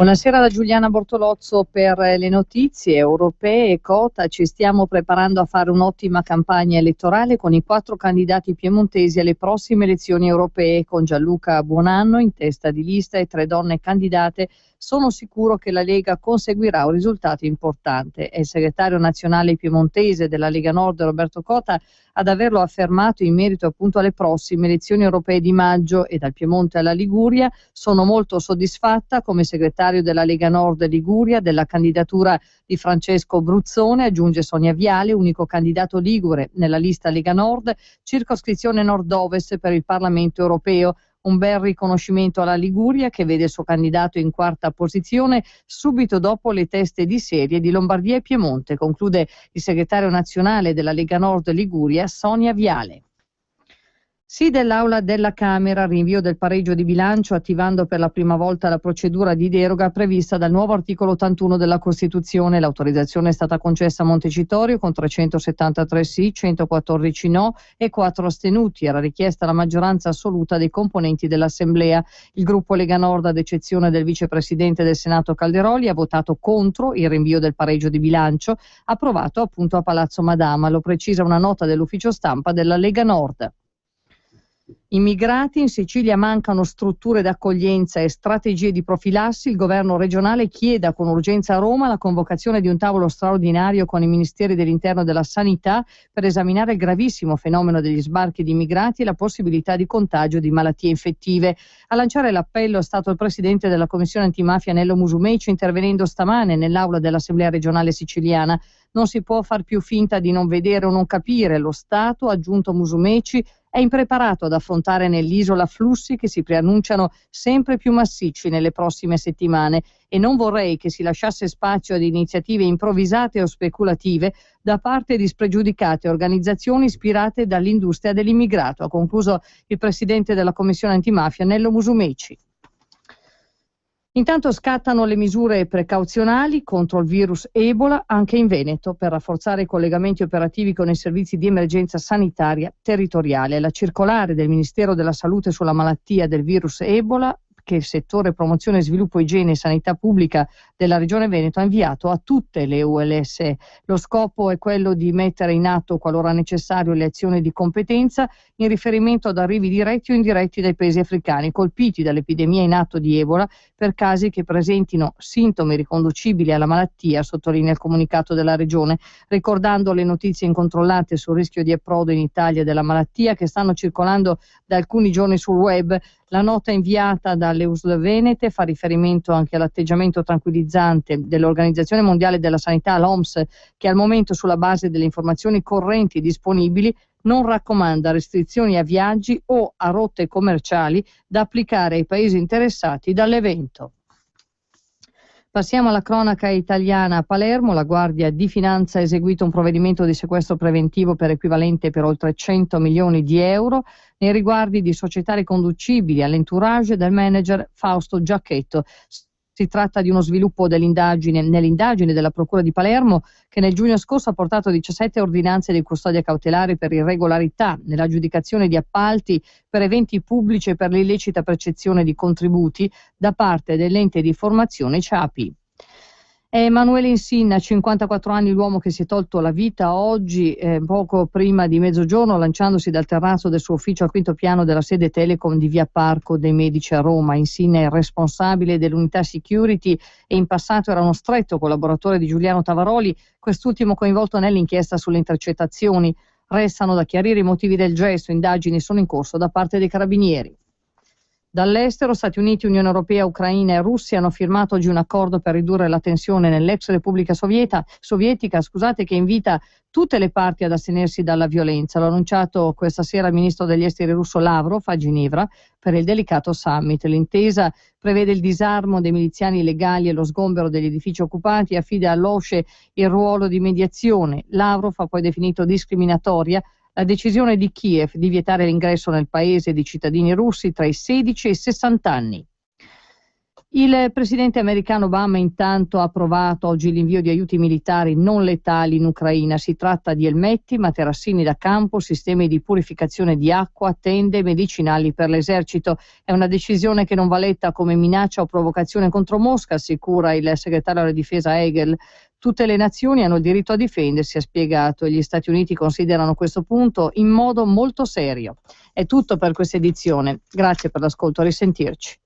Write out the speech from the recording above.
Buonasera da Giuliana Bortolozzo per le notizie europee e Cota. Ci stiamo preparando a fare un'ottima campagna elettorale con i 4 candidati piemontesi alle prossime elezioni europee, con Gianluca Buonanno in testa di lista e 3 donne candidate. Sono sicuro che la Lega conseguirà un risultato importante. È il segretario nazionale piemontese della Lega Nord, Roberto Cota, ad averlo affermato in merito appunto alle prossime elezioni europee di maggio. E dal Piemonte alla Liguria: sono molto soddisfatta come segretario della Lega Nord Liguria della candidatura di Francesco Bruzzone, aggiunge Sonia Viale, unico candidato ligure nella lista Lega Nord, circoscrizione nord-ovest per il Parlamento europeo. Un bel riconoscimento alla Liguria, che vede il suo candidato in 4ª posizione subito dopo le teste di serie di Lombardia e Piemonte, conclude il segretario nazionale della Lega Nord Liguria, Sonia Viale. Sì dell'Aula della Camera al rinvio del pareggio di bilancio, attivando per la prima volta la procedura di deroga prevista dal nuovo articolo 81 della Costituzione. L'autorizzazione è stata concessa a Montecitorio con 373 sì, 114 no e 4 astenuti. Era richiesta la maggioranza assoluta dei componenti dell'Assemblea. Il gruppo Lega Nord, ad eccezione del vicepresidente del Senato Calderoli, ha votato contro il rinvio del pareggio di bilancio, approvato appunto a Palazzo Madama. Lo precisa una nota dell'ufficio stampa della Lega Nord. Immigrati, in Sicilia mancano strutture d'accoglienza e strategie di profilassi. Il governo regionale chiede con urgenza a Roma la convocazione di un tavolo straordinario con i ministeri dell'interno e della sanità per esaminare il gravissimo fenomeno degli sbarchi di immigrati e la possibilità di contagio di malattie infettive. A lanciare l'appello è stato il presidente della commissione antimafia Nello Musumeci, intervenendo stamane nell'aula dell'Assemblea regionale siciliana. Non si può far più finta di non vedere o non capire. Lo Stato, ha aggiunto Musumeci, è impreparato ad affrontare nell'isola flussi che si preannunciano sempre più massicci nelle prossime settimane, e non vorrei che si lasciasse spazio ad iniziative improvvisate o speculative da parte di spregiudicate organizzazioni ispirate dall'industria dell'immigrato, ha concluso il presidente della commissione antimafia Nello Musumeci. Intanto scattano le misure precauzionali contro il virus Ebola anche in Veneto per rafforzare i collegamenti operativi con i servizi di emergenza sanitaria territoriale. La circolare del Ministero della Salute sulla malattia del virus Ebola, che il settore promozione, sviluppo, igiene e sanità pubblica della Regione Veneto ha inviato a tutte le ULS. Lo scopo è quello di mettere in atto, qualora necessario, le azioni di competenza in riferimento ad arrivi diretti o indiretti dai paesi africani colpiti dall'epidemia in atto di Ebola per casi che presentino sintomi riconducibili alla malattia, sottolinea il comunicato della Regione, ricordando le notizie incontrollate sul rischio di approdo in Italia della malattia che stanno circolando da alcuni giorni sul web. La nota inviata dalle USL Venete fa riferimento anche all'atteggiamento tranquillizzante dell'Organizzazione Mondiale della Sanità, l'OMS, che al momento, sulla base delle informazioni correnti disponibili, non raccomanda restrizioni a viaggi o a rotte commerciali da applicare ai paesi interessati dall'evento. Passiamo alla cronaca italiana. A Palermo la Guardia di Finanza ha eseguito un provvedimento di sequestro preventivo per equivalente per oltre 100 milioni di euro nei riguardi di società riconducibili all'entourage del manager Fausto Giacchetto. Si tratta di uno sviluppo nell'indagine della Procura di Palermo, che nel giugno scorso ha portato 17 ordinanze di custodia cautelare per irregolarità nell'aggiudicazione di appalti per eventi pubblici e per l'illecita percezione di contributi da parte dell'ente di formazione CIAPI. È Emanuele Insinna, 54 anni, l'uomo che si è tolto la vita oggi, poco prima di mezzogiorno, lanciandosi dal terrazzo del suo ufficio al 5º piano della sede Telecom di via Parco dei Medici a Roma. Insinna è il responsabile dell'unità security e in passato era uno stretto collaboratore di Giuliano Tavaroli, quest'ultimo coinvolto nell'inchiesta sulle intercettazioni. Restano da chiarire i motivi del gesto, indagini sono in corso da parte dei carabinieri. Dall'estero, Stati Uniti, Unione Europea, Ucraina e Russia hanno firmato oggi un accordo per ridurre la tensione nell'ex Repubblica Sovietica, che invita tutte le parti ad astenersi dalla violenza. L'ha annunciato questa sera il ministro degli esteri russo Lavrov a Ginevra per il delicato summit. L'intesa prevede il disarmo dei miliziani illegali e lo sgombero degli edifici occupati e affida all'OSCE il ruolo di mediazione. Lavrov ha poi definito discriminatoria la decisione di Kiev di vietare l'ingresso nel paese di cittadini russi tra i 16 e i 60 anni. Il presidente americano Obama intanto ha approvato oggi l'invio di aiuti militari non letali in Ucraina. Si tratta di elmetti, materassini da campo, sistemi di purificazione di acqua, tende e medicinali per l'esercito. È una decisione che non va letta come minaccia o provocazione contro Mosca, assicura il segretario della difesa Hagel. Tutte le nazioni hanno il diritto a difendersi, ha spiegato, e gli Stati Uniti considerano questo punto in modo molto serio. È tutto per questa edizione. Grazie per l'ascolto, a risentirci.